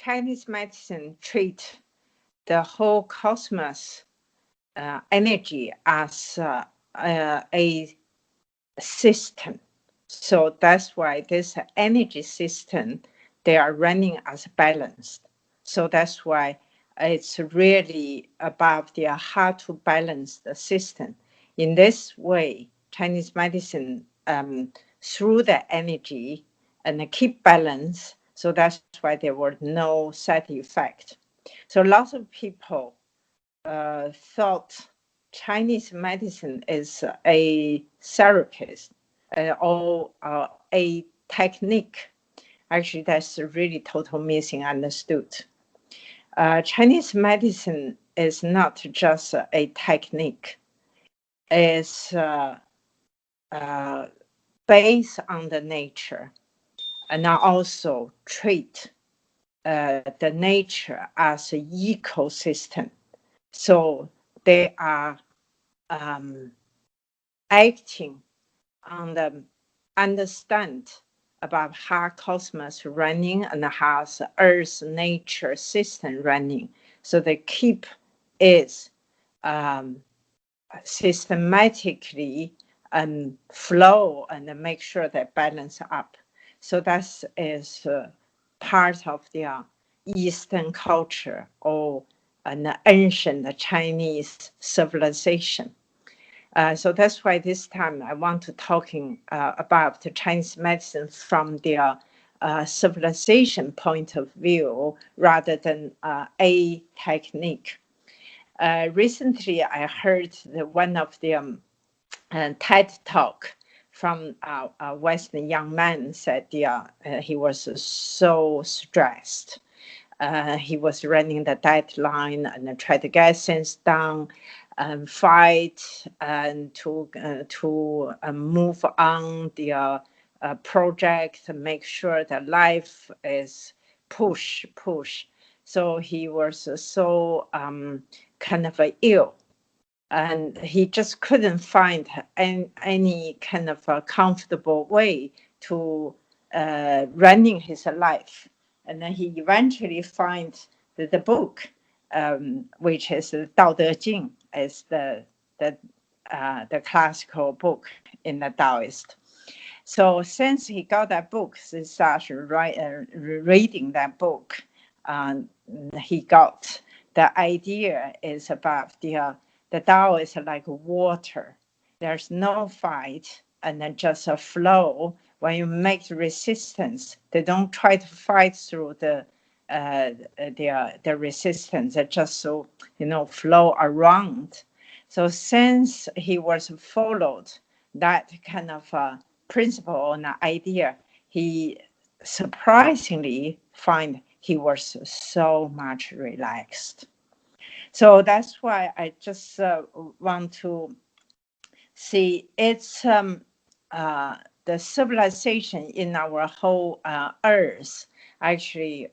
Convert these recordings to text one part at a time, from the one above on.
Chinese medicine treat the whole cosmos energy as a system. So that's why this energy system, they are running as balanced. So that's why it's really about how to balance the system. In this way, Chinese medicine, through the energy and keep balance. So that's why there were no side effects. So lots of people thought Chinese medicine is a therapist or a technique. Actually, that's really total misunderstood. Chinese medicine is not just a technique. It's based on the nature, and also treat the nature as an ecosystem. So they are acting on the understand about how cosmos running and how the Earth's nature system running. So they keep it systematically flow and make sure they balance up. So that is part of their Eastern culture or an ancient Chinese civilization. So that's why this time I want to talking about the Chinese medicine from their civilization point of view rather than a technique. Recently, I heard one of the TED talk from a Western young man said he was so stressed. He was running the deadline and tried to get things done and fight and to move on the project, make sure that life is push. So he was so kind of ill, and he just couldn't find any kind of a comfortable way to running his life. And then he eventually finds the book, which is Dao De Jing, is the classical book in the Taoist. So since he got that book, he started reading that book. He got the idea is about the Tao is like water. There's no fight and then just a flow. When you make resistance, they don't try to fight through the resistance. They just so flow around. So since he was followed that kind of principle and idea, he surprisingly find he was so much relaxed. So that's why I just want to see it's the civilization in our whole Earth. Actually,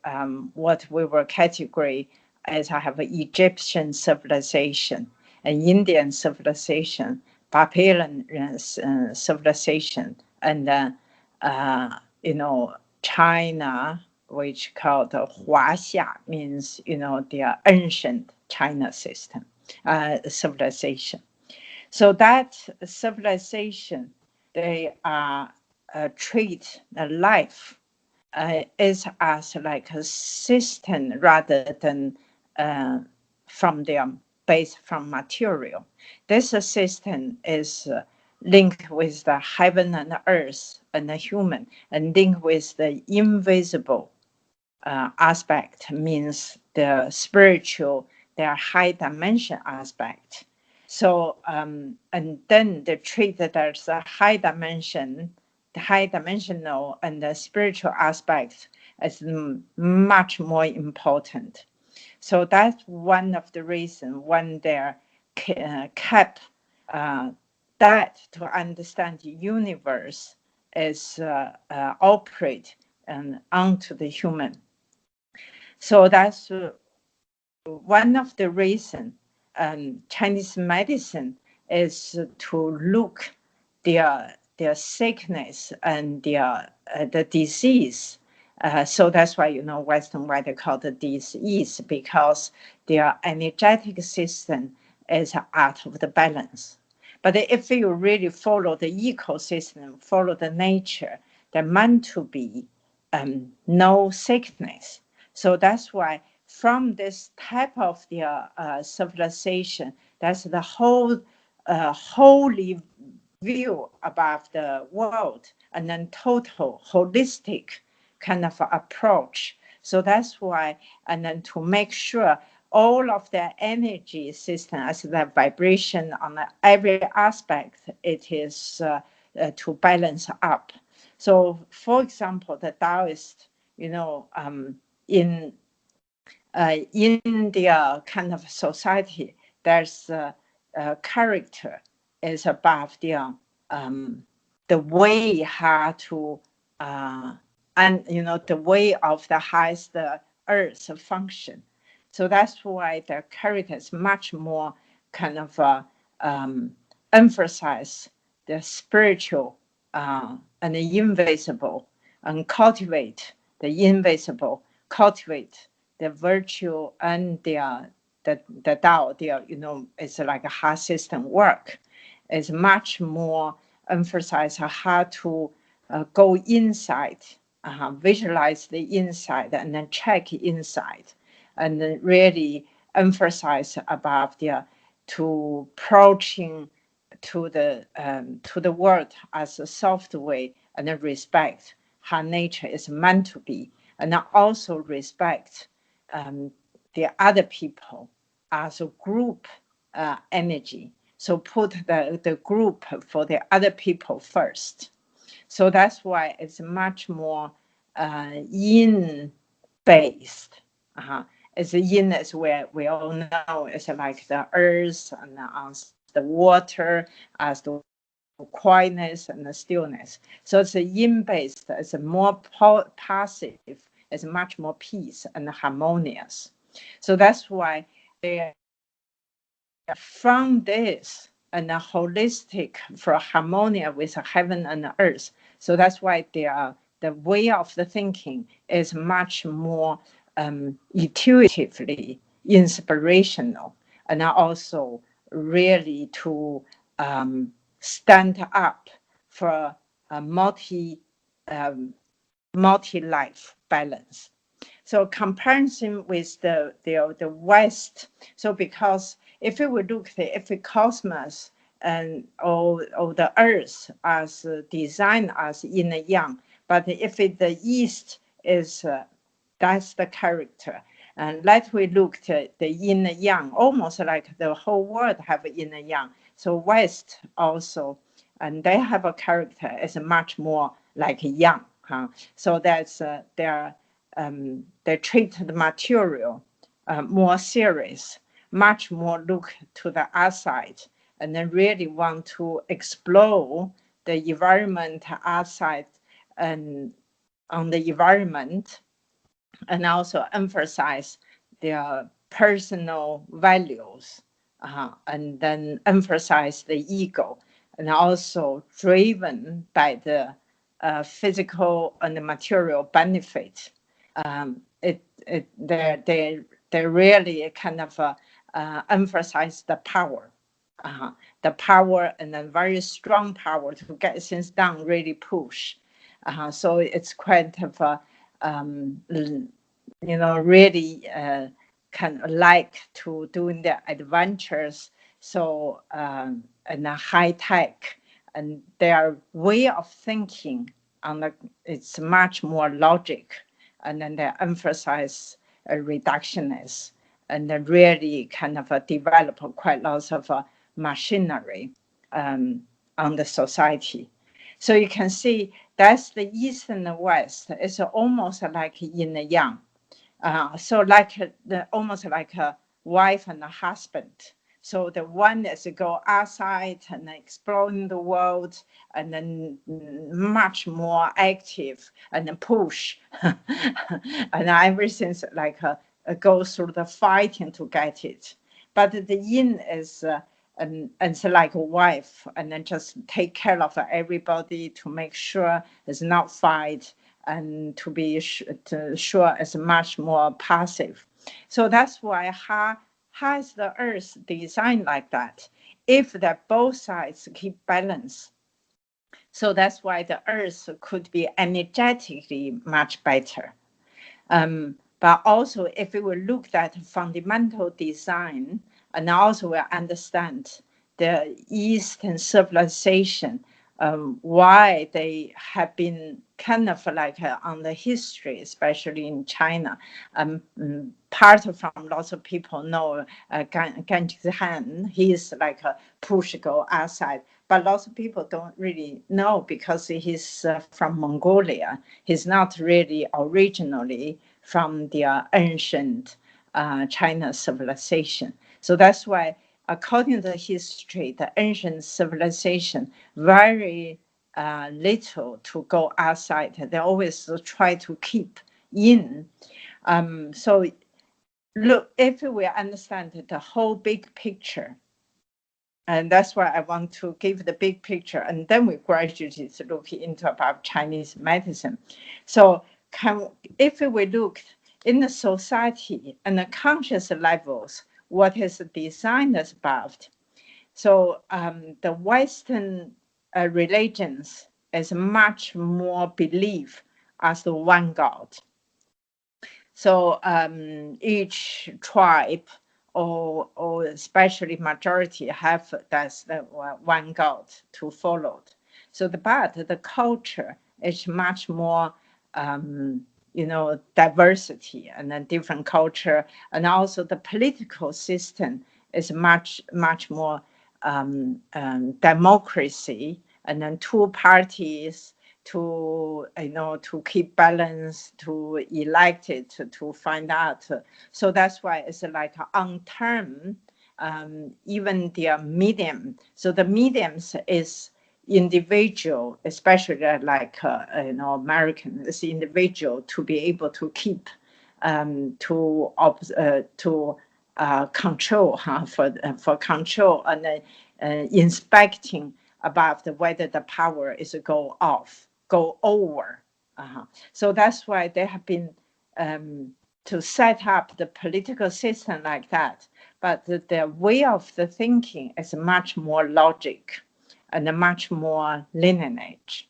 what we were category as I have an Egyptian civilization, an Indian civilization, Babylon civilization, and China, which called Huaxia, means the ancient China system, civilization. So that civilization, they treat life is as like a system rather than from their base from material. This system is linked with the heaven and earth and the human, and linked with the invisible aspect, means the spiritual, their high dimension aspect. So and then the treat that there's a high dimension, the high dimensional and the spiritual aspect is much more important. So that's one of the reasons when they're kept that to understand the universe is operate and onto the human. So that's one of the reasons Chinese medicine is to look their sickness and the disease So that's why, Western why they call it dis-ease, because their energetic system is out of the balance. But if you really follow the ecosystem, follow the nature, they're meant to be no sickness. So that's why from this type of the civilization, that's the whole holy view about the world, and then total holistic kind of approach. So that's why, and then to make sure all of the energy system as the vibration on every aspect, it is to balance up. So for example, the Taoist, in the kind of society, there's a character is above the way how to and the way of the highest earth function. So that's why the character is much more kind of emphasize the spiritual and the invisible, and cultivate the invisible, cultivate the virtue and the Tao. It's like a heart system work. It's much more emphasize how to go inside, visualize the inside, and then check inside, and then really emphasize about to approaching to the world as a soft way, and then respect how nature is meant to be, and then also respect the other people as a group energy. So put the group for the other people first. So that's why it's much more yin based. It's yin is where we all know it's like the earth and the water, as the quietness and the stillness. So it's a yin based. It's a more passive. It's much more peace and harmonious. So that's why they, from this and a holistic for harmony with heaven and earth. So that's why the way of the thinking is much more intuitively inspirational, and also really to stand up for a multi-life balance. So comparison with the West. So because if we look at the cosmos and or the Earth as designed as yin and yang, but if the East is that's the character. And let we look at the yin and yang, almost like the whole world have a yin and yang. So West also, and they have a character is much more like yang. So that's they treat the material more serious, much more look to the outside, and then really want to explore the environment outside and on the environment, and also emphasize their personal values, and then emphasize the ego, and also driven by the physical and the material benefit. They really kind of emphasize the power, and a very strong power to get things done, really push. So it's quite of a, really kind of like to doing the adventures. So and the high tech, and their way of thinking it's much more logic, and then they emphasize a reductionist, and then really kind of develop quite lots of machinery on the society. So you can see that's the East and the West. It's almost like yin and yang. So like almost like a wife and a husband. So the one is to go outside and exploring the world, and then much more active and then push, and everything's like goes through the fighting to get it. But the yin is and it's like a wife, and then just take care of everybody to make sure there's not fight, and to be sure is much more passive. So that's why how is the Earth designed like that? If that both sides keep balance, so that's why the Earth could be energetically much better. But also, if we will look at fundamental design, and also will understand the Eastern civilization, why they have been kind of like on the history, especially in China. Part from lots of people know Genghis Khan. He is like a push go outside, but lots of people don't really know because he's from Mongolia. He's not really originally from the ancient China civilization. So that's why, according to history, the ancient civilization very little to go outside. They always try to keep in. So look, if we understand the whole big picture, and that's why I want to give the big picture, and then we gradually look into about Chinese medicine. So if we look in the society and the conscious levels, what is designed as about? So the Western religions is much more belief as the one God. So each tribe or especially majority have that's the one God to follow. So the culture is much more diversity and then different culture, and also the political system is much more democracy, and then two parties to to keep balance, to elect it, to find out. So that's why it's like on term, even the medium. So the mediums is individual, especially like American, is individual to be able to keep to control for control, and inspecting about whether the power is go off, go over. So that's why they have been to set up the political system like that. But the way of the thinking is much more logic and much more lineage,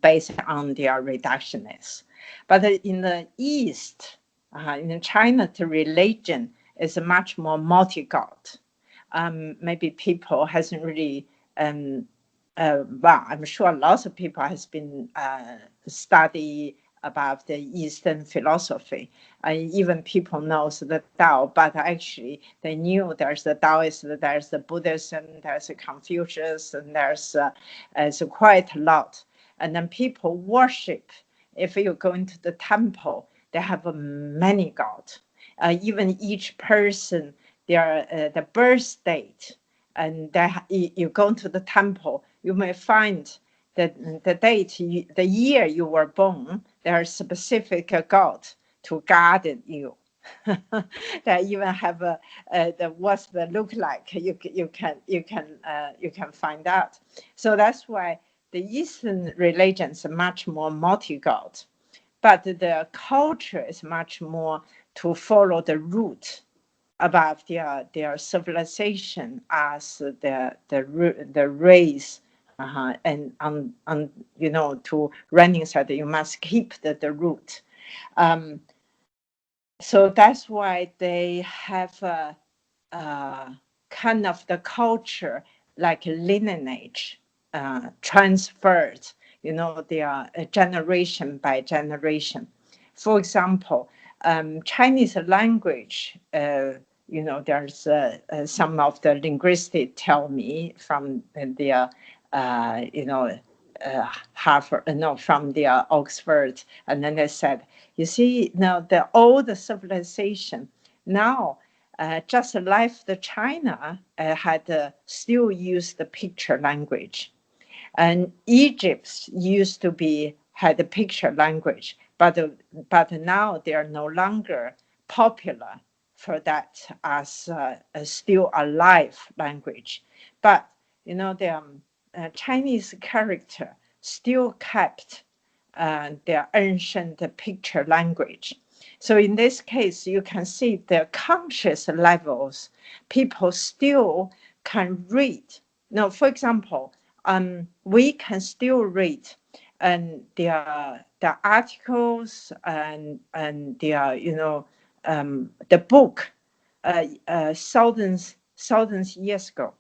based on their reductionists. But in the East, in China, the religion is much more multi-god. Maybe people hasn't really, well, I'm sure lots of people has been study about the Eastern philosophy. Even people knows the Tao, but actually they knew there's the Taoist, there's the Buddhism, there's the Confucius, and there's quite a lot. And then people worship. If you go into the temple, they have many gods. Even each person, their the birth date, and you go to the temple, you may find that the date, the year you were born, there is specific god to guard you. They even have what's the look like. You can find out. So that's why the Eastern religions are much more multi-god, but the culture is much more to follow the root about their civilization as the race, and on to running side you must keep the root. So that's why they have kind of the culture like lineage transferred, their generation by generation. For example, Chinese language, there's some of the linguistics tell me from their, Harvard, no, from their Oxford, and then they said, you see, now the old civilization now just like the China had still used the picture language. And Egypt used to had a picture language, but now they are no longer popular for that as a still alive language. But the Chinese character still kept their ancient picture language. So in this case, you can see the conscious levels, people still can read. Now, for example, we can still read the articles and the book thousands years ago.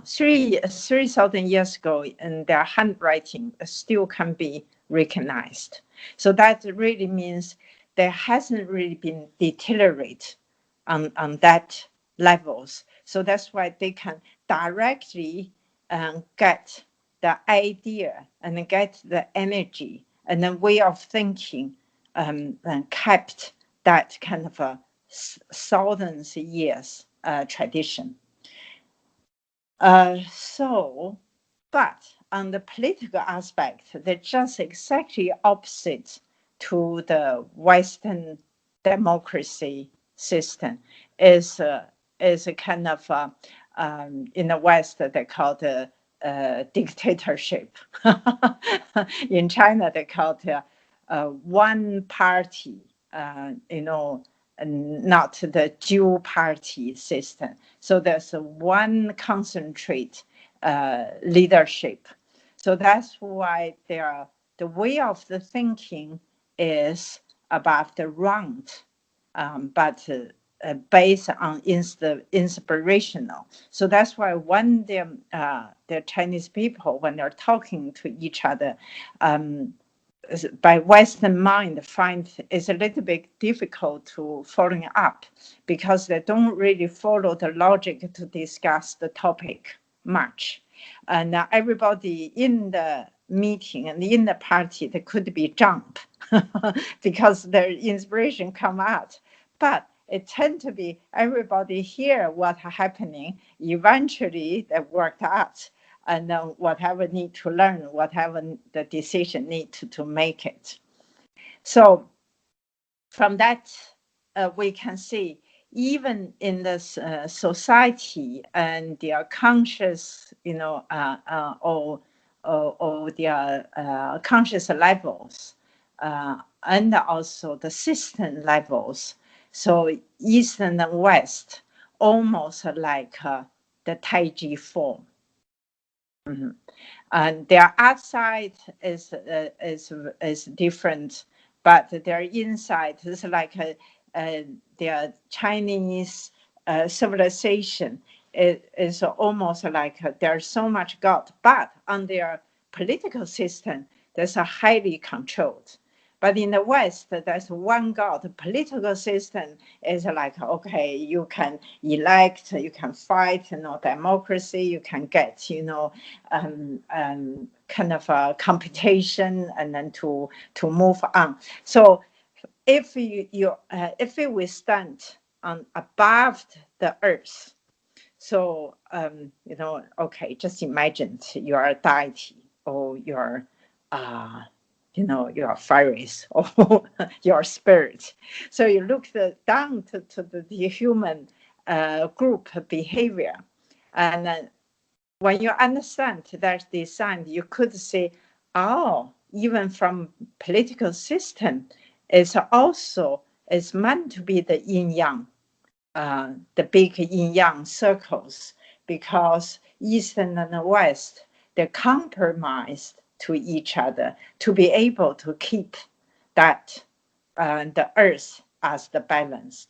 3,000 years ago, and their handwriting still can be recognized. So that really means there hasn't really been deteriorate on that levels. So that's why they can directly get the idea and get the energy and the way of thinking and kept that kind of a thousands years tradition. But on the political aspect, they're just exactly opposite to the Western democracy system. Is a kind of in the West they call it dictatorship. In China they call it one party. Not the dual party system. So there's one concentrate leadership. So that's why the way of the thinking is about the round, but based on inspirational. So that's why when the Chinese people, when they're talking to each other, by Western mind find it's a little bit difficult to following up because they don't really follow the logic to discuss the topic much. And everybody in the meeting and in the party, they could be jump because their inspiration come out. But it tend to be everybody hear what happening. Eventually, they worked out. And then whatever need to learn, whatever the decision need to make it. So from that, we can see even in this society and their conscious, or their conscious levels, and also the system levels. So Eastern and West, almost like the Taiji form. Mm-hmm. And their outside is different, but their inside is like their Chinese civilization is almost like there's so much God, but on their political system, there's a highly controlled. But in the West, there's one God. The political system is like, okay, you can elect, you can fight, democracy, you can get, kind of a competition, and then to move on. So if if we stand on above the earth, so okay, just imagine you are a deity, or you're your fairies, or your spirit. So you look down to the human group behavior, and then when you understand that design, you could say, oh, even from political system, it's also it's meant to be the yin-yang, the big yin-yang circles, because Eastern and West, they're compromised to each other to be able to keep that the earth as the balance.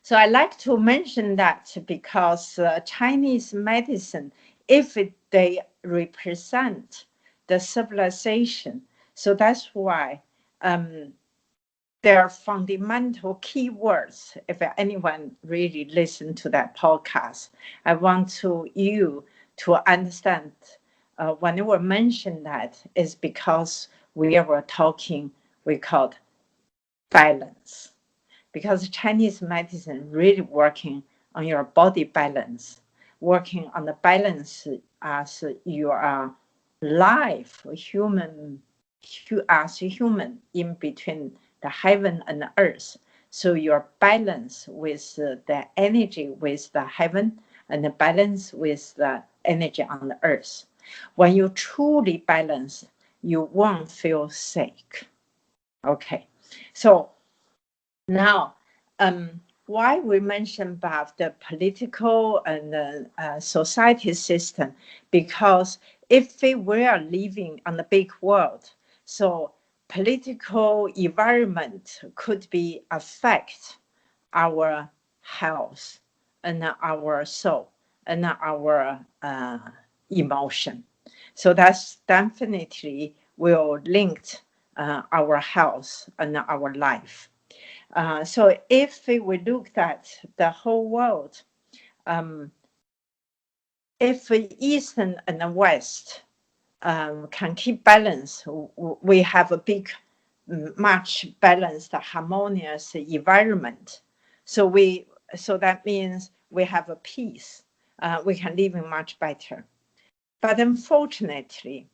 So I like to mention that because Chinese medicine, if they represent the civilization, so that's why their fundamental keywords, if anyone really listened to that podcast, I want you to understand when they were mentioned that is because we were talking, we called balance. Because Chinese medicine really working on your body balance, working on the balance as your life, as a human in between the heaven and the earth. So your balance with the energy with the heaven and the balance with the energy on the earth. When you truly balance, you won't feel sick. Okay, so now, why we mention about the political and the society system? Because if we were living on the big world, so political environment could be affect our health and our soul and our emotion. So that's definitely will link our health and our life. So if we looked at the whole world, if the East and the West can keep balance, we have a big, much balanced, harmonious environment. So that means we have a peace. We can live much better. But unfortunately,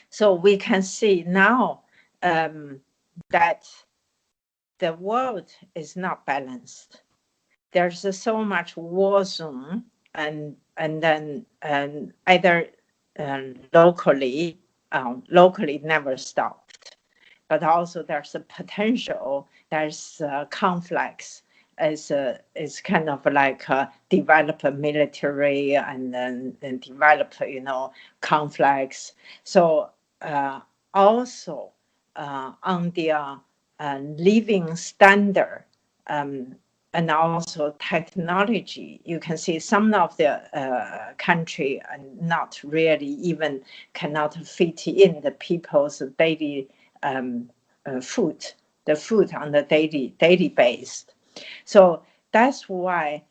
so we can see now that the world is not balanced. There's so much war zone, and then either locally never stopped, but also there's a potential. There's conflicts. Is kind of like develop a military and then develop conflicts. So also on their living standard, and also technology, you can see some of the country not really even cannot fit in the people's daily food, the food on the daily base. So that's why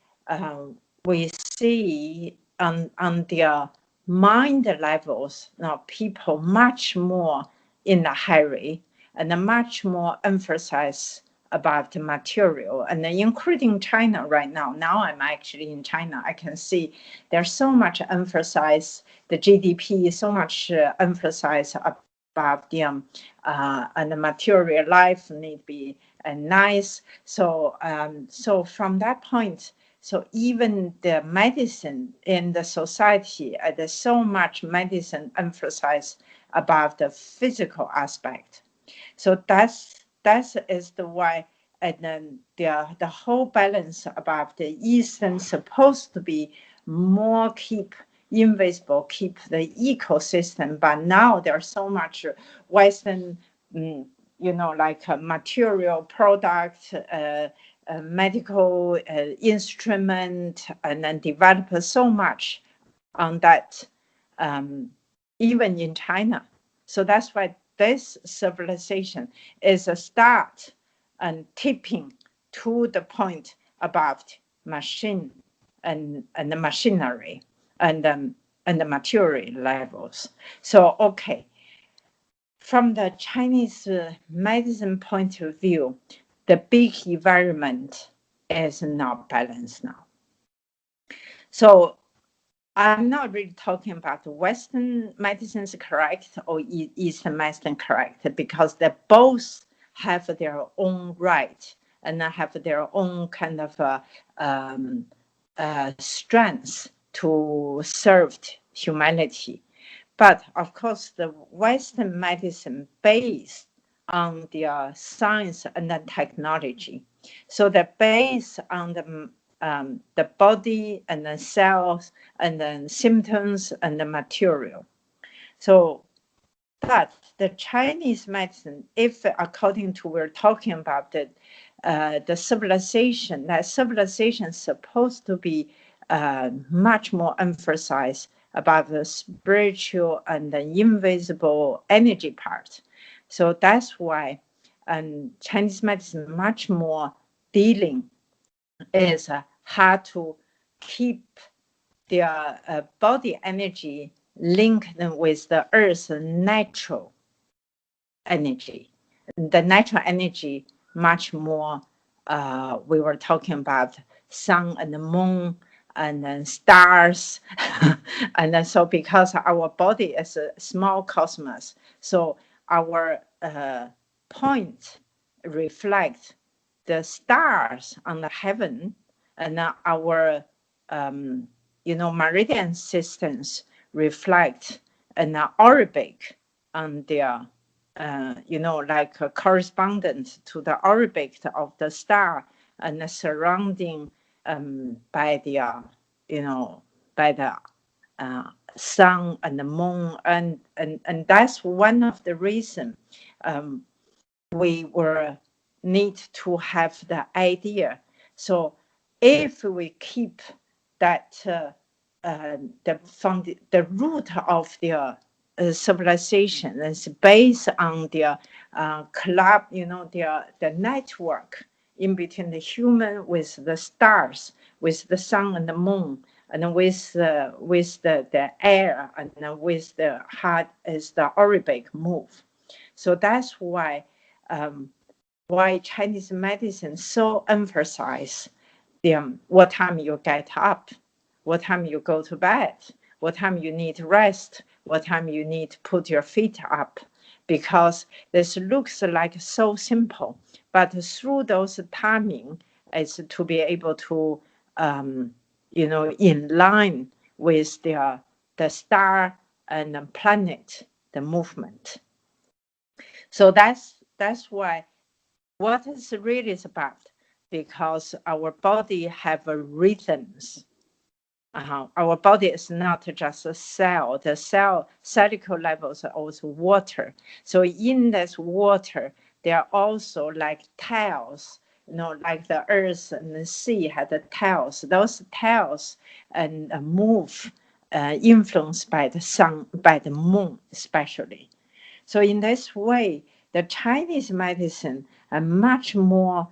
we see on their mind levels now people much more in a hurry and much more emphasis about the material, and then including China right now. Now I'm actually in China. I can see there's so much emphasis, the GDP, so much emphasis about the and the material life need to be nice. So so from that point, so even the medicine in the society, there's so much medicine emphasize about the physical aspect. So that is the why, and then the whole balance about the Eastern supposed to be more keep invisible, keep the ecosystem, but now there's so much Western, like a material product, medical instrument, and then develop so much on that, even in China. So that's why this civilization is a start and tipping to the point about machine and the machinery and the material levels. So okay, from the Chinese medicine point of view, the big environment is not balanced now. So I'm not really talking about Western medicine is correct or Eastern medicine correct, because they both have their own right and have their own kind of strengths to serve humanity. But of course, the Western medicine based on the science and the technology. So they're based on the body and the cells and then symptoms and the material. So, but the Chinese medicine, if according to we're talking about the civilization, that civilization is supposed to be much more emphasized about the spiritual and the invisible energy part. So that's why Chinese medicine much more dealing is how to keep their body energy linked with the earth's natural energy. The natural energy much more, we were talking about sun and the moon and then stars. And then so because our body is a small cosmos, so our point reflects the stars on the heaven, and our meridian systems reflect an orbit on their, like a correspondent to the orbit of the star and the surrounding by the, by the sun and the moon. And that's one of the reasons we were need to have the idea. So if we keep that the root of the civilization is based on the club, the network in between the human with the stars, with the sun and the moon, and with the air, and with the heart as the orbit move. So that's why Chinese medicine so emphasize what time you get up, what time you go to bed, what time you need rest, what time you need to put your feet up, because this looks like so simple, but through those timing is to be able to, in line with the star and the planet, the movement. So that's why what is really is about, because our body have a rhythms. Our body is not just a cell. The cellular levels are also water. So in this water, there are also like tails, like the earth and the sea had the tails. Those tails and move, influenced by the sun, by the moon especially. So in this way, the Chinese medicine are much more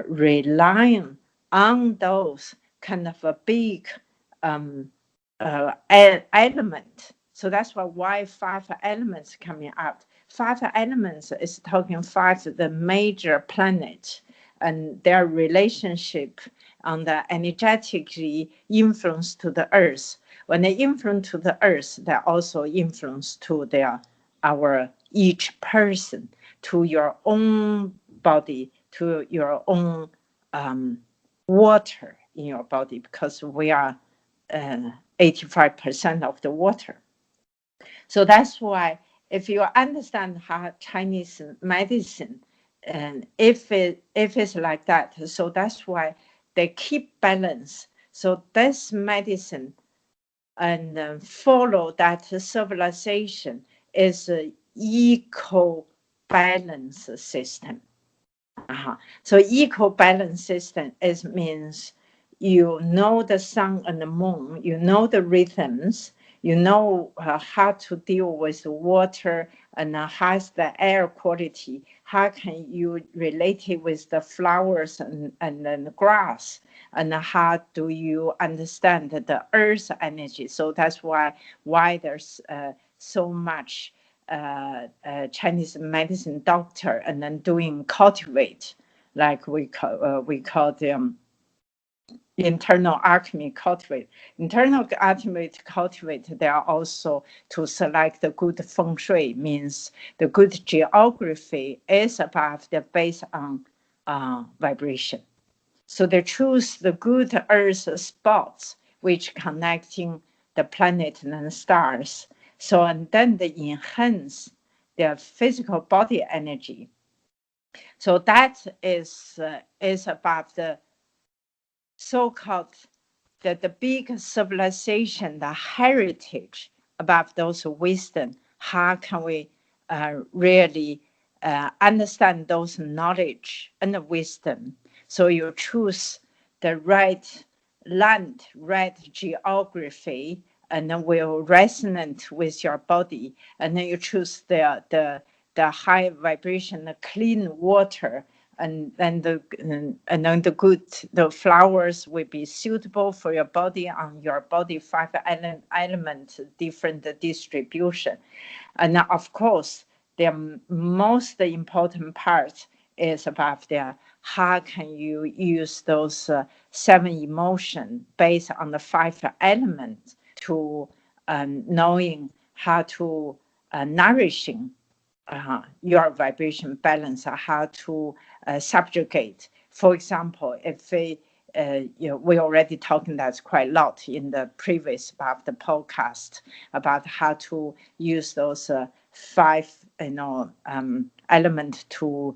relying on those kind of a big element. So that's why 5 elements coming out. 5 elements is talking 5 the major planets and their relationship on the energetically influence to the earth. When they influence to the earth, they also influence to our each person, to your own body, to your own water in your body, because we are 85% of the water. So that's why if you understand how Chinese medicine, and if it's like that, so that's why they keep balance. So this medicine and follow that civilization is an eco balance system. So eco balance system means the sun and the moon, the rhythms, how to deal with water, and how's the air quality, how can you relate it with the flowers and the grass, and how do you understand the earth energy. So that's why there's so much Chinese medicine doctor and then doing cultivate, like we call them internal alchemy cultivate. Internal alchemy cultivate, they are also to select the good feng shui, means the good geography is above the based on vibration. So they choose the good earth spots which connecting the planet and the stars. So and then they enhance their physical body energy. So that is about the so-called the big civilization, the heritage about those wisdom. How can we really understand those knowledge and the wisdom? So you choose the right land, right geography, and then will resonate with your body. And then you choose the high vibration, the clean water, and then the flowers will be suitable for your body, on your body 5 element different distribution. And of course the most important part is about how can you use those 7 emotions based on the 5 elements to knowing how to nourishing your vibration balance, how to subjugate. For example, if we already talking that quite a lot in the previous about the podcast about how to use those five, element to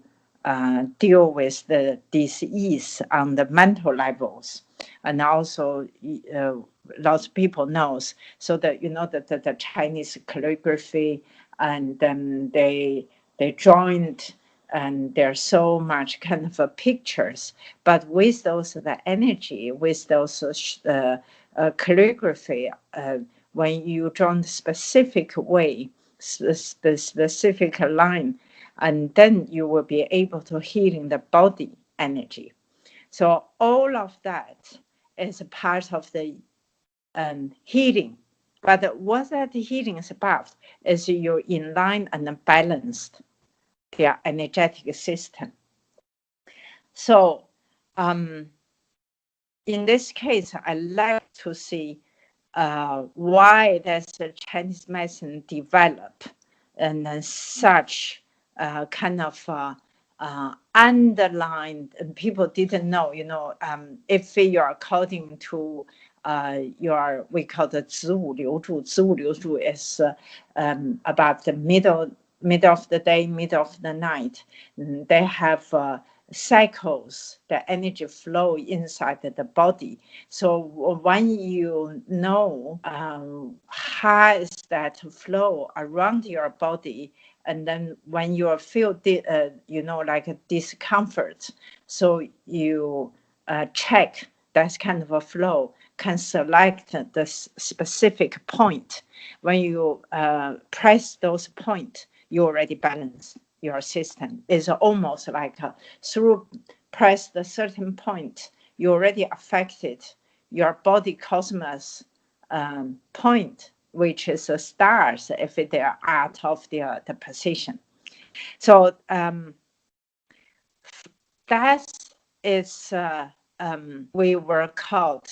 deal with the disease on the mental levels, and also lots of people knows. So that the Chinese calligraphy, and they joined, and there's so much kind of pictures, but with those the energy, with those calligraphy, when you draw in specific way, specific line, and then you will be able to healing the body energy. So all of that is a part of the healing. But what that healing is about is you're in line and balanced their energetic system. So in this case, I like to see why does the Chinese medicine develop and such kind of underlined, and people didn't know, if you are according to we call the 子午流注. 子午流注 is about the middle of the day, middle of the night. They have cycles, the energy flow inside the body. So when you know how is that flow around your body, and then when you feel like a discomfort, so you check that kind of a flow, can select the specific point. When you press those points, you already balance your system. It's almost like through press the certain point, you already affected your body cosmos point, which is the stars, if they are out of the position. So that is we were called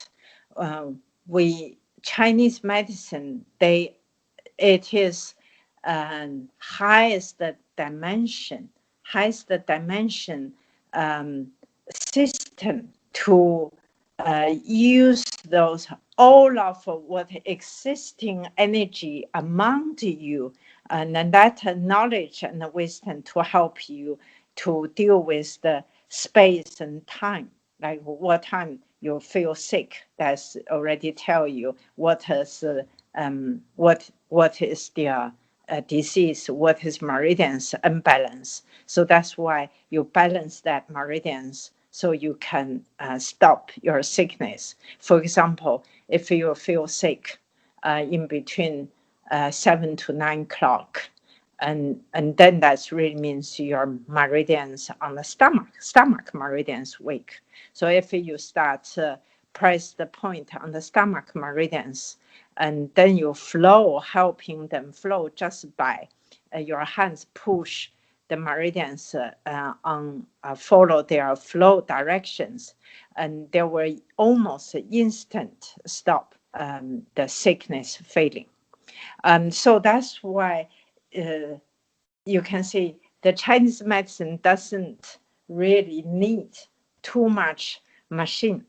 Chinese medicine. It is highest dimension system to use those all of what existing energy among you, and then that knowledge and wisdom to help you to deal with the space and time. Like what time you feel sick, that's already tell you what is the disease, what is meridians imbalance. So that's why you balance that meridians so you can stop your sickness. For example, if you feel sick in between 7 to 9 o'clock, and then that really means your meridians on the stomach meridians weak. So if you start press the point on the stomach meridians, and then you flow, helping them flow just by your hands push the meridians follow their flow directions, and there will almost instant stop the sickness feeling. So that's why you can see the Chinese medicine doesn't really need too much machine.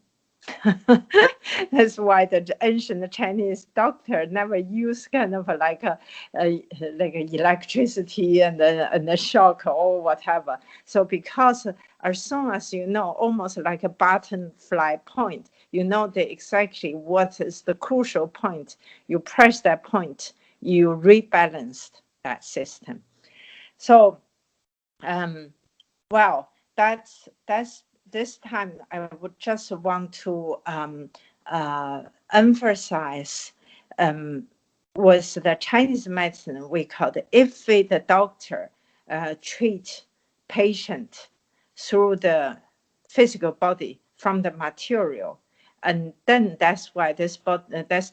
That's why the ancient Chinese doctor never used kind of like electricity and a shock or whatever. So because as soon as you know, almost like a butterfly point, you know exactly what is the crucial point. You press that point, you rebalanced that system. So, well, that's this time I would just want to emphasize was the Chinese medicine we call it, if the doctor treat patient through the physical body from the material, and then that's why this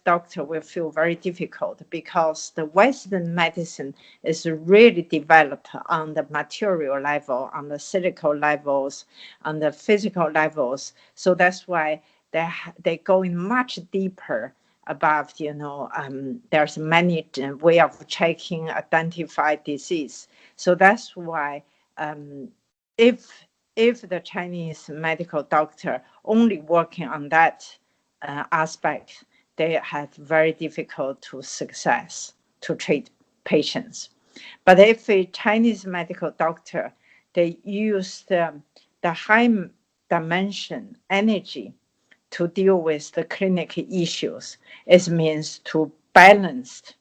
doctor will feel very difficult, because the Western medicine is really developed on the material level, on the physical levels, on the physical levels. So that's why they go in much deeper about, there's many way of checking, identify disease. So that's why if the Chinese medical doctor only working on that aspect, they have very difficult to success to treat patients. But if a Chinese medical doctor, they use the high dimension energy to deal with the clinical issues, it means to balance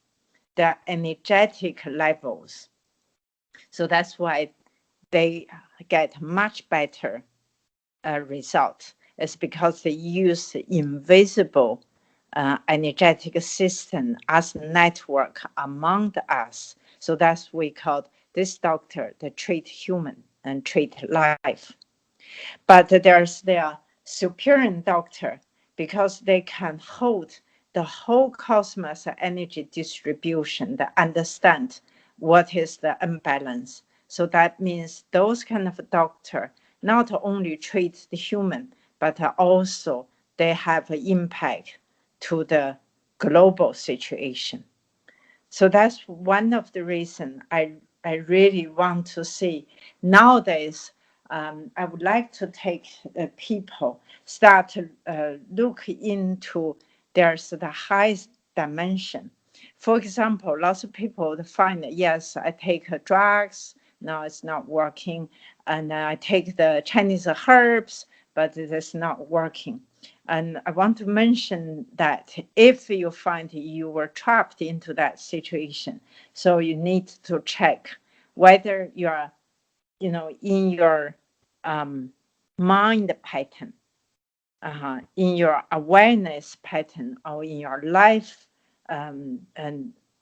the energetic levels. So that's why they get much better results. It's because they use invisible energetic system as a network among us. So that's we call this doctor the treat human and treat life. But there's their superior doctor because they can hold the whole cosmos energy distribution, they understand what is the imbalance. So that means those kind of doctor not only treat the human, but also they have an impact to the global situation. So that's one of the reasons I really want to see nowadays. I would like to take people start to look into there's the highest dimension. For example, lots of people find that, yes, I take drugs, now it's not working, and I take the Chinese herbs, but it is not working. And I want to mention that if you find you were trapped into that situation, so you need to check whether you're, in your mind pattern, in your awareness pattern, or in your life and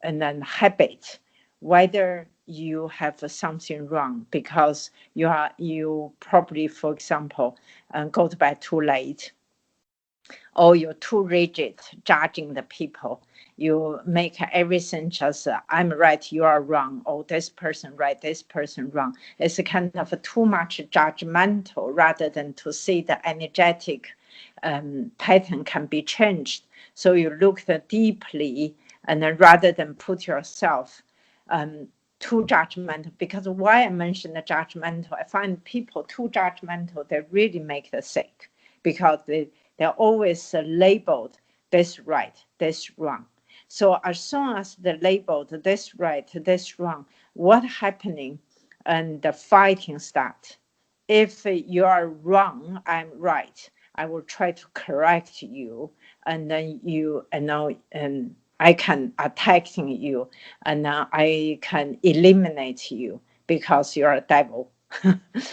then habit, whether you have something wrong because you probably, for example, go to bed too late, or you're too rigid judging the people. You make everything just I'm right, you are wrong, or this person right, this person wrong. It's a kind of too much judgmental rather than to see the energetic pattern can be changed. So you look deeply, and then rather than put yourself too judgmental. Because why I mention the judgmental, I find people too judgmental, they really make the sick, because they're always labeled this right, this wrong. So as soon as they labeled this right, this wrong, what happening? And the fighting start. If you are wrong, I'm right. I will try to correct you, and then and I can attacking you, and I can eliminate you because you're a devil.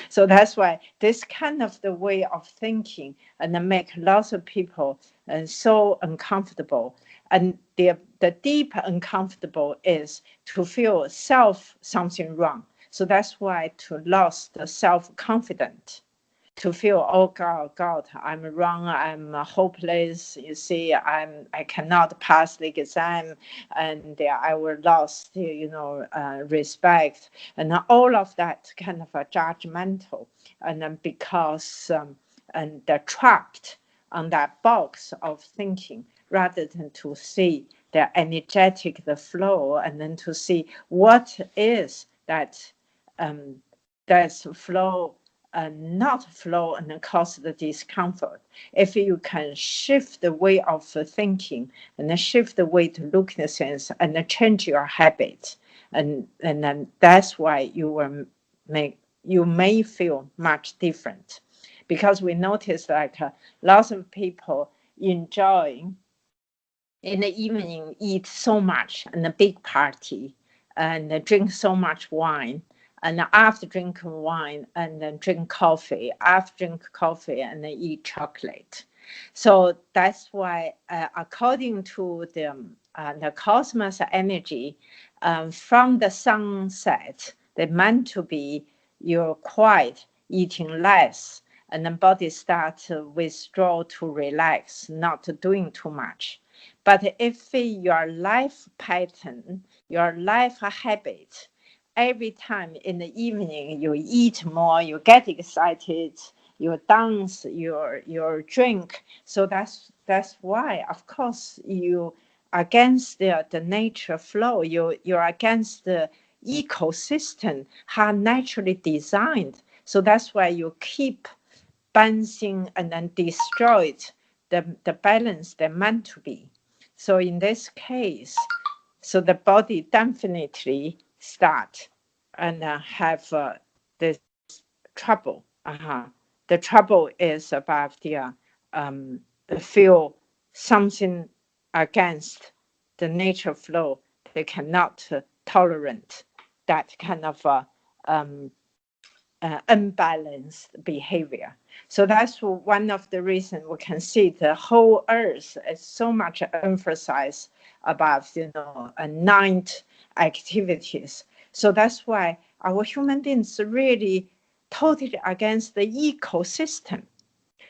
So that's why this kind of the way of thinking and then make lots of people so uncomfortable. And the deep uncomfortable is to feel something wrong. So that's why to lose the self-confidence, to feel, oh God, I'm wrong, I'm hopeless. You see, I cannot pass the exam, and I will lose, respect, and all of that kind of a judgmental, and then because and they're trapped on that box of thinking, rather than to see the energetic, the flow, and then to see what is that that's flow not flow and cause the discomfort. If you can shift the way of thinking and then shift the way to look at things and then change your habits, and then that's why you may feel much different, because we notice like lots of people enjoying in the evening eat so much and a big party and drink so much wine, and after drinking wine and then drink coffee, after drink coffee and then eat chocolate. So that's why according to the cosmos energy, from the sunset, they're meant to be you're quiet, eating less, and the body starts to withdraw, to relax, not doing too much. But if your life pattern, your life habit, every time in the evening you eat more, you get excited, you dance, you drink. So that's why, of course, you against the nature flow. You're against the ecosystem how naturally designed. So that's why you keep bouncing and then destroyed the balance they're meant to be. So in this case, so the body definitely start and have this trouble. The trouble is about feel something against the nature flow. They cannot tolerate that kind of unbalanced behavior. So that's one of the reasons we can see the whole earth is so much emphasized about, night activities. So that's why our human beings really totally against the ecosystem.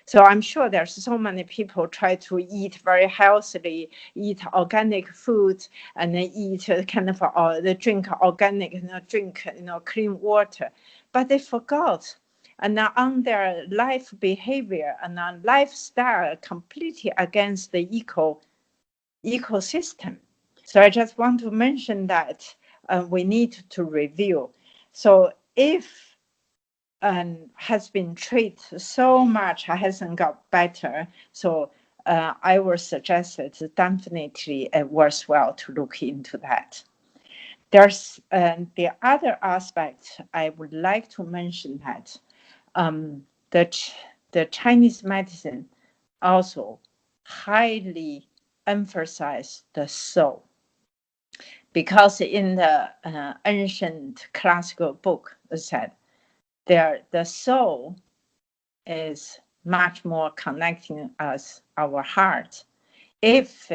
So I'm sure there's so many people try to eat very healthily, eat organic foods, and then eat kind of the drink organic, drink clean water, but they forgot. And on their life behavior and lifestyle completely against the ecosystem. So I just want to mention that we need to review. So if has been treated so much, hasn't got better. So I would suggest it's definitely worthwhile to look into that. There's the other aspect I would like to mention that the Chinese medicine also highly emphasize the soul, because in the ancient classical book it said the soul is much more connecting us, our heart. If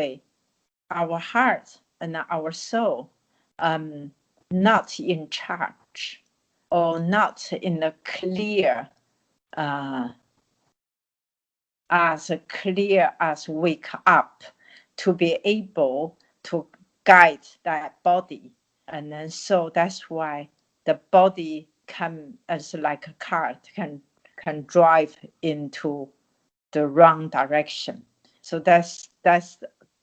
our heart and our soul not in charge or not in the clear as wake up to be able to guide that body. And then so that's why the body can, as like a car, can drive into the wrong direction. So that's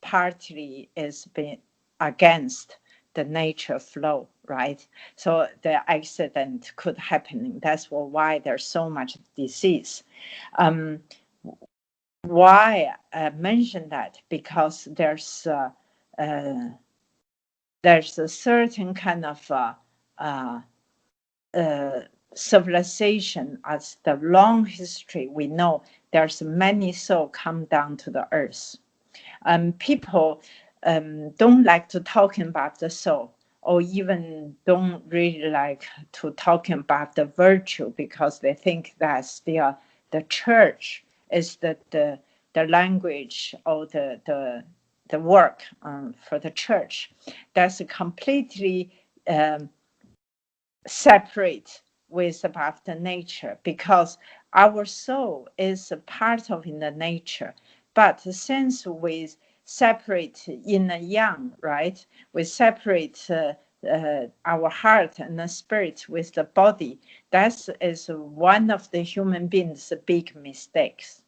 partly is being against the nature flow, right? So the accident could happen. That's why there's so much disease. Why I mention that? Because there's a certain kind of civilization, as the long history we know, there's many souls come down to the earth. People don't like to talking about the soul, or even don't really like to talking about the virtue, because they think that's the church is the language or the work for the church. That's completely separate with about the nature, because our soul is a part of in the nature. But since we separate yin and yang, right? We separate our heart and the spirit with the body. That is one of the human beings' big mistakes.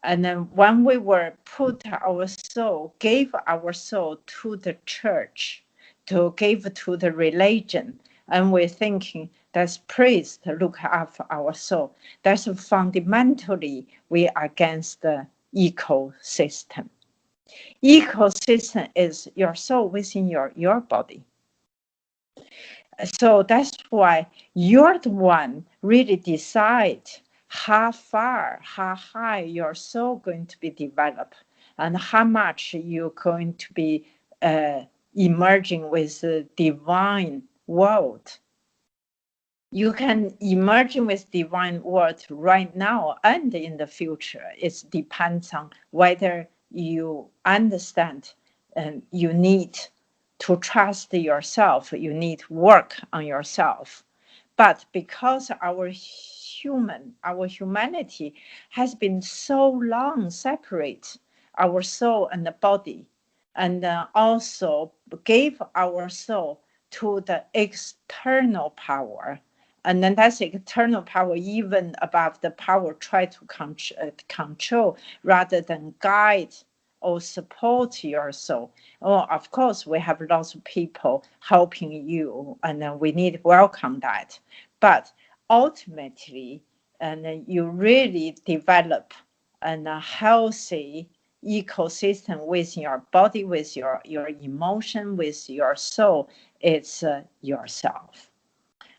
And then when we were put our soul, gave our soul to the church, to give to the religion, and we're thinking that's priest look after our soul. That's fundamentally we are against the ecosystem. Ecosystem is your soul within your body. So that's why you're the one really decide how far, how high your soul going to be developed, and how much you're going to be emerging with the divine world. You can emerge with divine world right now and in the future. It depends on whether you understand and you need to trust yourself, you need to work on yourself. But because our humanity has been so long separate, our soul and the body, and also gave our soul to the external power. And then that's external power, even above the power, try to control rather than guide or support your soul. Oh, of course, we have lots of people helping you, and then we need to welcome that. But ultimately, and you really develop a healthy ecosystem with your body, with your emotion, with your soul, it's yourself.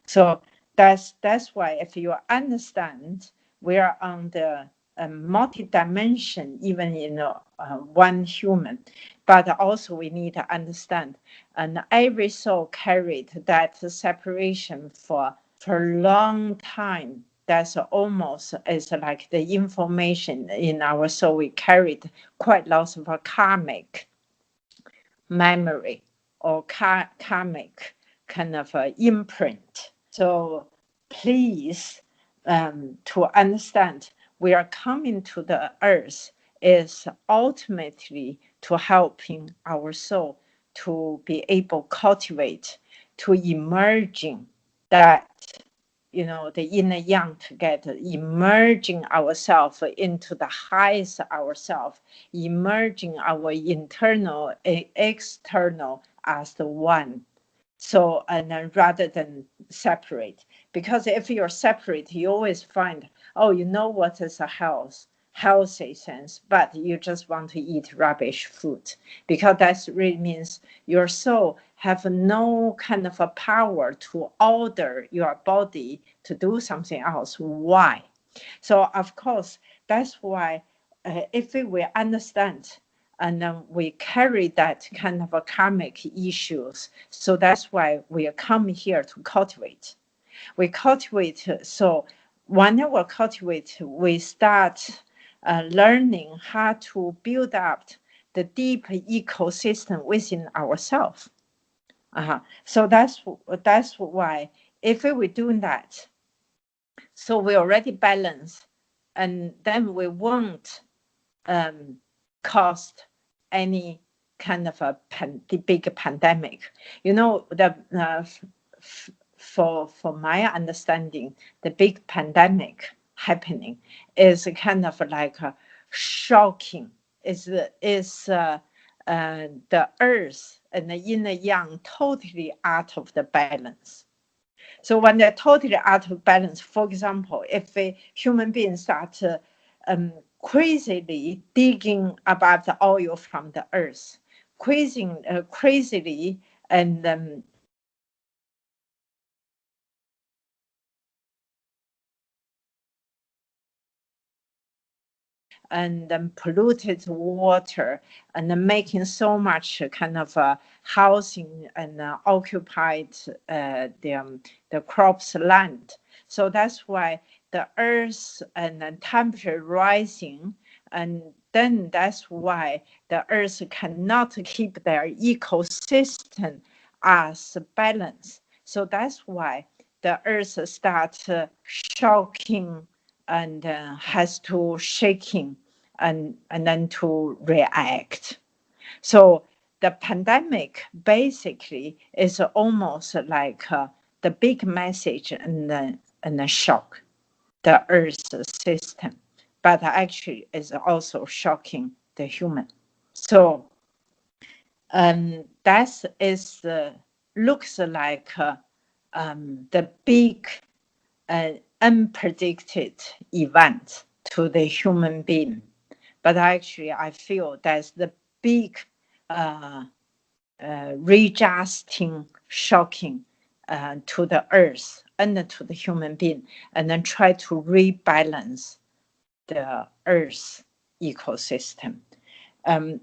So that's why if you understand we are on the multi-dimension, even in one human, but also we need to understand, and every soul carried that separation for a long time. That's almost is like the information in our soul. We carried quite lots of karmic memory or karmic kind of imprint. So please, to understand, we are coming to the earth is ultimately to helping our soul to be able to cultivate, to emerging that, the yin and yang together, emerging ourselves into the highest ourselves, emerging our internal and external as the one. So, and then rather than separate, because if you're separate, you always find, oh, you know what is a healthy sense, but you just want to eat rubbish food, because that really means your soul have no kind of a power to order your body to do something else. Why? So of course, that's why if we understand and then we carry that kind of a karmic issues. So that's why we come here to cultivate. We cultivate, so when we cultivate, we start learning how to build up the deep ecosystem within ourselves. So that's why if we do that, so we already balance, and then we won't cause any kind of a big pandemic. For my understanding, the big pandemic happening is kind of like a shocking. Is the earth and the yin and yang totally out of the balance. So when they're totally out of balance, for example, if a human being starts crazily digging about the oil from the earth, crazily and polluted water, and then making so much kind of housing and occupied the crops land. So that's why the earth and the temperature rising, and then that's why the earth cannot keep their ecosystem as balance. So that's why the earth starts shocking and has to shaking and then to react. So the pandemic basically is almost like the big message and the shock the earth system, but actually is also shocking the human. So that is looks like the big unpredicted event to the human being. But actually, I feel that's the big readjusting, shocking to the earth and to the human being, and then try to rebalance the earth ecosystem.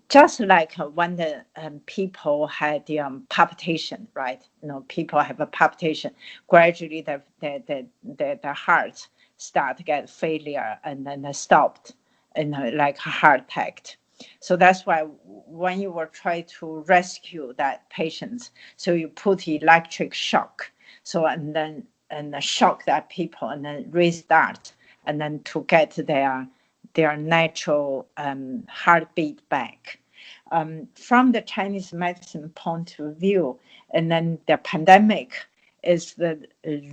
Just like when the people had the palpitation, right? People have a palpitation. Gradually, the heart start to get failure and then stopped, like a heart attack. So that's why when you will try to rescue that patient, so you put electric shock, so and shock that people and then restart, and then to get their natural heartbeat back. From the Chinese medicine point of view, and then the pandemic is the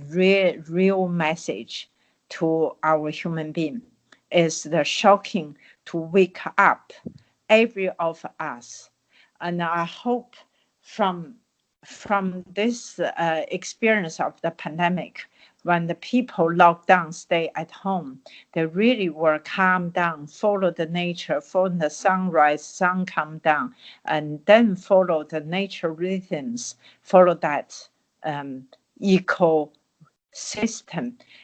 real message to our human being, is the shocking to wake up every of us. And I hope from this experience of the pandemic, when the people lock down, stay at home, they really were calm down, follow the nature, follow the sunrise, sun come down, and then follow the nature rhythms, follow that ecosystem.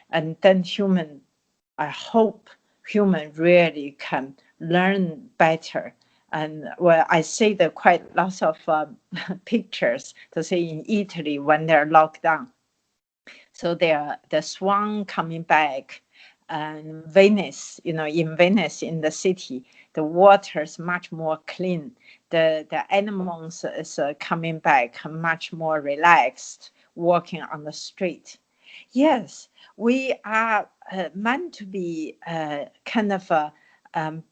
And then I hope human really can learn better. And well, I see the quite lots of pictures to say in Italy when they're locked down. So the swan coming back, and Venice, in Venice, in the city, the water is much more clean. The animals is coming back much more relaxed, walking on the street. Yes, we are meant to be kind of a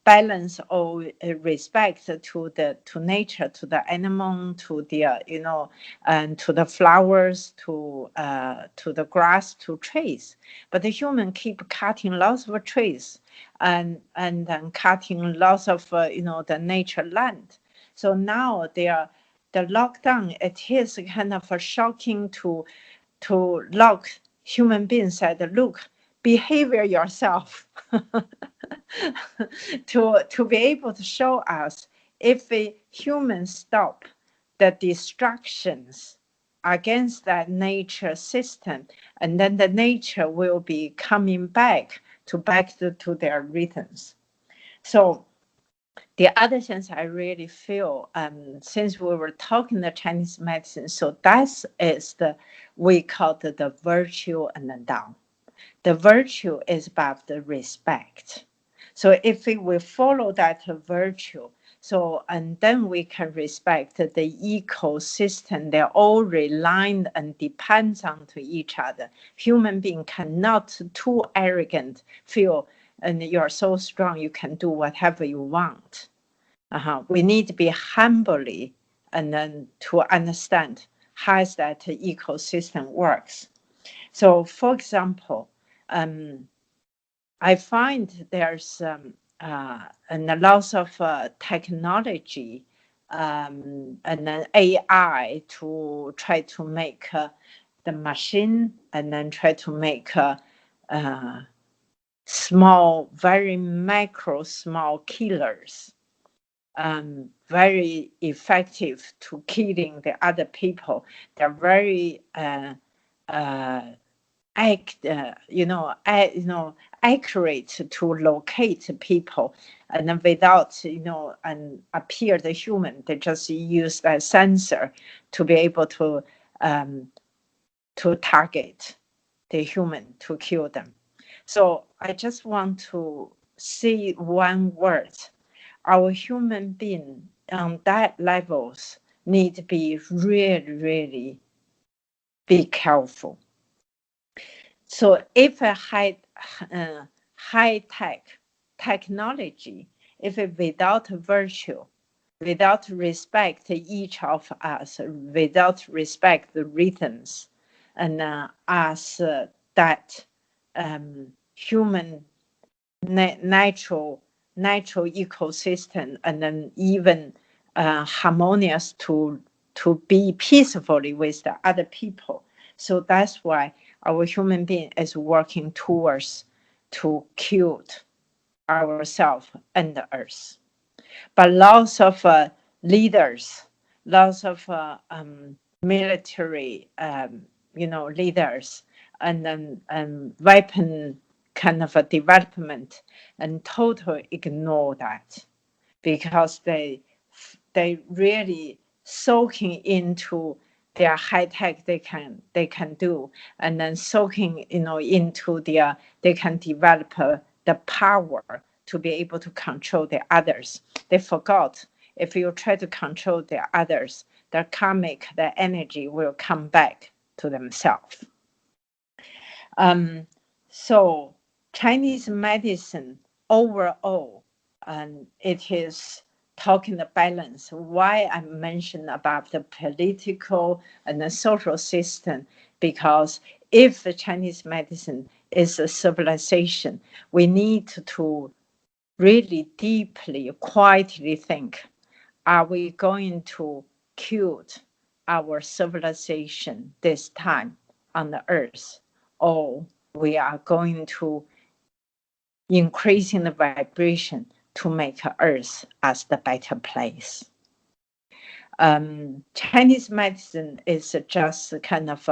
balance or respect to nature, to the animal, to the and to the flowers, to the grass, to trees. But the human keep cutting lots of trees, and then cutting lots of the nature land. So now the lockdown, it is kind of a shocking to lock human beings said, look, behavior yourself. to be able to show us if a human stop the destructions against that nature system, and then the nature will be coming back to their rhythms. So the other things I really feel, since we were talking the Chinese medicine, so that is we call it the virtue and the Tao. The virtue is about the respect. So if we will follow that virtue, so and then we can respect the ecosystem. They're all reliant and depends on to each other. Human being cannot too arrogant feel and you're so strong you can do whatever you want. We need to be humbly and then to understand how that ecosystem works. So, for example, I find there's and a lot of technology and then AI to try to make the machine and then try to make small, very micro, small killers, very effective to killing the other people. They're very accurate to locate people, and then without and appear the human. They just use a sensor to be able to target the human to kill them. So I just want to say one word: our human being on that levels need to be really, really be careful. So if a high tech technology, if it without virtue, without respect each of us, without respect the rhythms, and as that human natural ecosystem, and then even harmonious to be peacefully with the other people. So that's why our human being is working towards to kill ourselves and the earth. But lots of leaders, lots of military, leaders, and then weapon kind of a development, and totally ignore that, because they really soaking into their high tech they can do, and then soaking into their they can develop the power to be able to control the others. They forgot if you try to control the others, the karmic, the energy will come back to themselves. So Chinese medicine overall, and it is talking the balance. Why I mentioned about the political and the social system, because if the Chinese medicine is a civilization, we need to really deeply, quietly think, are we going to kill our civilization this time on the earth? or we are going to increasing the vibration to make Earth as the better place. Chinese medicine is just kind of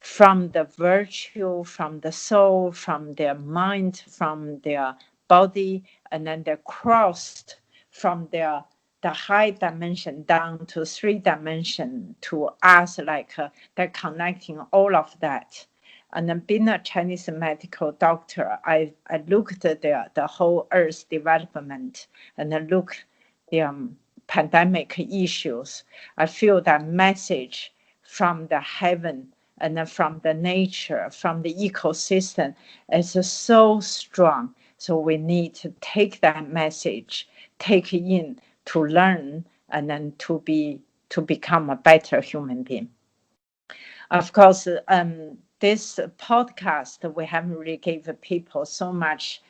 from the virtue, from the soul, from their mind, from their body, and then they're crossed from the high dimension down to 3 dimension to us, like they're connecting all of that. And then being a Chinese medical doctor, I looked at the whole Earth development and then look the pandemic issues. I feel that message from the heaven and then from the nature, from the ecosystem is so strong. So we need to take that message, take it in to learn, and then to become a better human being. Of course, this podcast, we haven't really given people so much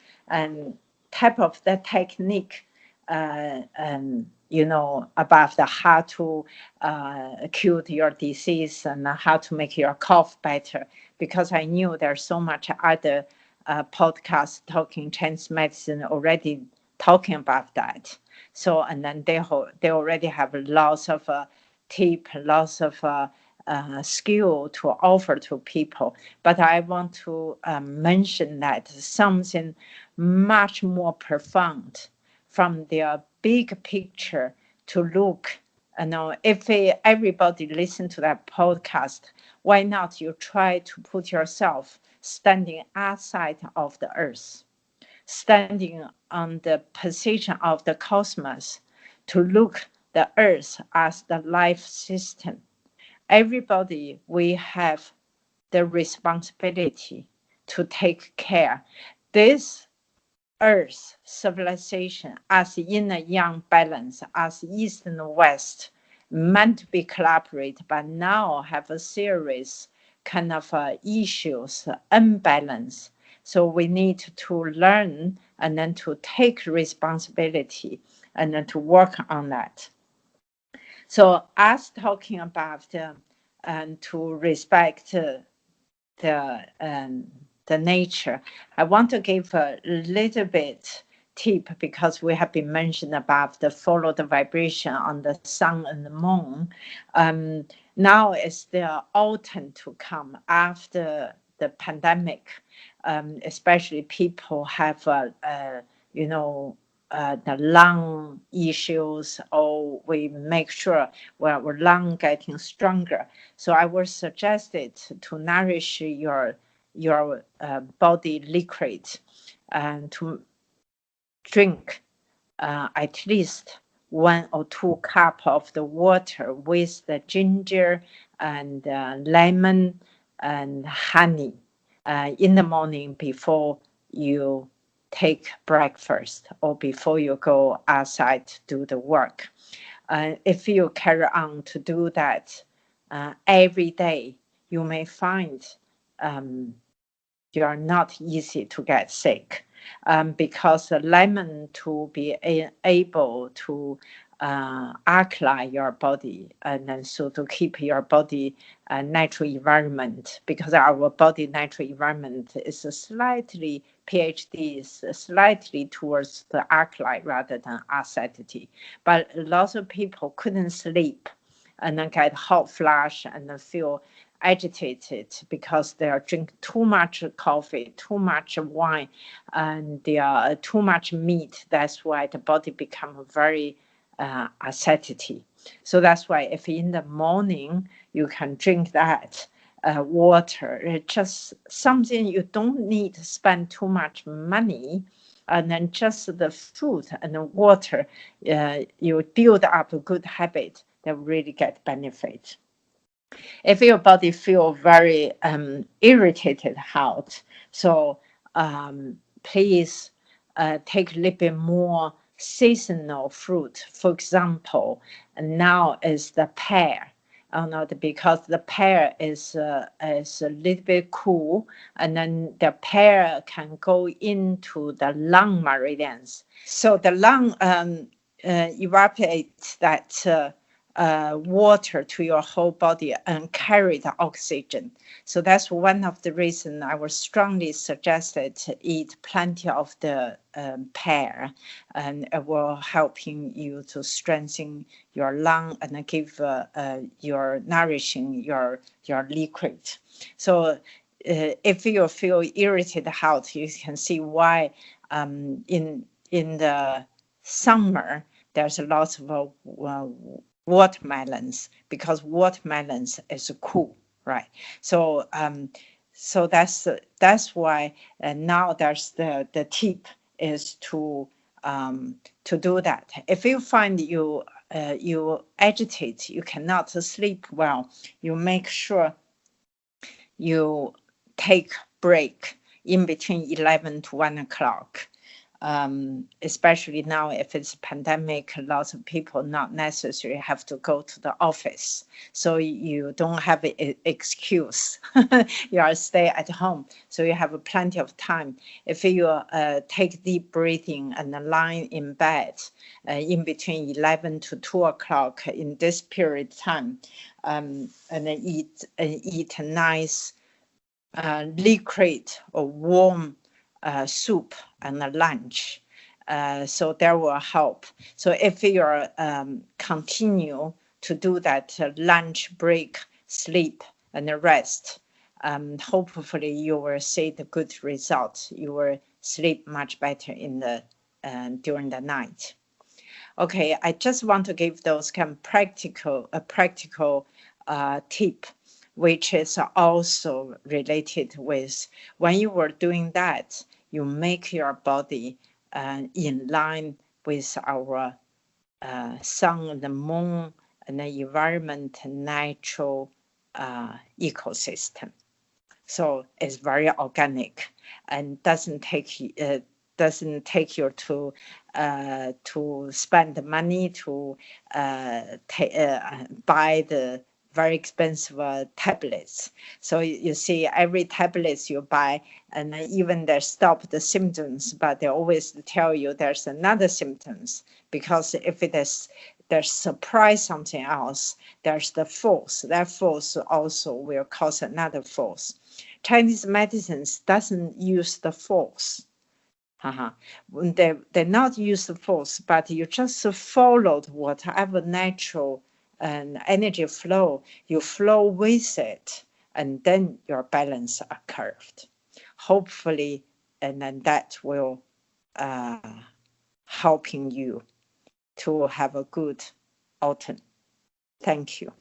type of the technique, about how to cure your disease and how to make your cough better, because I knew there's so much other podcasts talking Chinese medicine already talking about that. So, and then they already have lots of tip, lots of skill to offer to people. But I want to mention that something much more profound from their big picture to look. If everybody listen to that podcast, why not you try to put yourself standing outside of the earth, standing on the position of the cosmos, to look the earth as the life system. Everybody, we have the responsibility to take care. This Earth civilization as yin and yang balance, as East and West, meant to be collaborate, but now have a serious kind of issues, imbalance. So we need to learn and then to take responsibility and then to work on that. So us talking about and to respect the nature, I want to give a little bit tip, because we have been mentioned about the follow the vibration on the sun and the moon. Now is the autumn to come after the pandemic, especially people have the lung issues, or we make sure our lung getting stronger. So I would suggest it to nourish your body liquid and to drink at least 1 or 2 cups of the water with the ginger and lemon and honey in the morning before you take breakfast or before you go outside to do the work. If you carry on to do that every day, you may find you are not easy to get sick, because the lemon to be able to alkali your body, and then so to keep your body natural environment, because our body natural environment is slightly pHD is slightly towards the alkali rather than acidity. But lots of people couldn't sleep and then get hot flash and then feel agitated because they are drinking too much coffee, too much wine, and they are too much meat. That's why the body becomes very acidity. So that's why if in the morning you can drink that water, it's just something you don't need to spend too much money, and then just the food and the water, you build up a good habit that really get benefit. If your body feel very irritated hot, so please take a little bit more seasonal fruit. For example, now is the pear. Because the pear is a little bit cool, and then the pear can go into the lung meridians. So the lung evaporates that water to your whole body and carry the oxygen. So that's one of the reasons I would strongly suggest to eat plenty of the pear, and it will helping you to strengthen your lung and give your nourishing your liquid. So if you feel irritated health, you can see why in the summer there's a lot of watermelons, because watermelons is cool, right? So so that's why now there's the tip is to do that. If you find you agitate, you cannot sleep well, you make sure you take break in between 11 to 1 o'clock. Especially now if it's a pandemic, lots of people not necessarily have to go to the office. So you don't have an excuse. You are stay at home. So you have plenty of time. If you take deep breathing and lie in bed in between 11 to 2 o'clock in this period of time, and then eat a nice liquid or warm soup and a lunch, so that will help. So if you continue to do that lunch break, sleep and rest, hopefully you will see the good results. You will sleep much better in the during the night. Okay, I just want to give those kind of practical tip, which is also related with when you were doing that, you make your body in line with our sun and the moon and the environment and natural ecosystem. So it's very organic and doesn't take you to spend money to buy the very expensive tablets. So you see every tablets you buy, and even they stop the symptoms, but they always tell you there's another symptoms, because if it is there's surprise something else, there's the force. That force also will cause another force. Chinese medicines doesn't use the force. They not use the force, but you just followed whatever natural and energy flow, you flow with it, and then your balance are curved. Hopefully, and then that will helping you to have a good autumn. Thank you.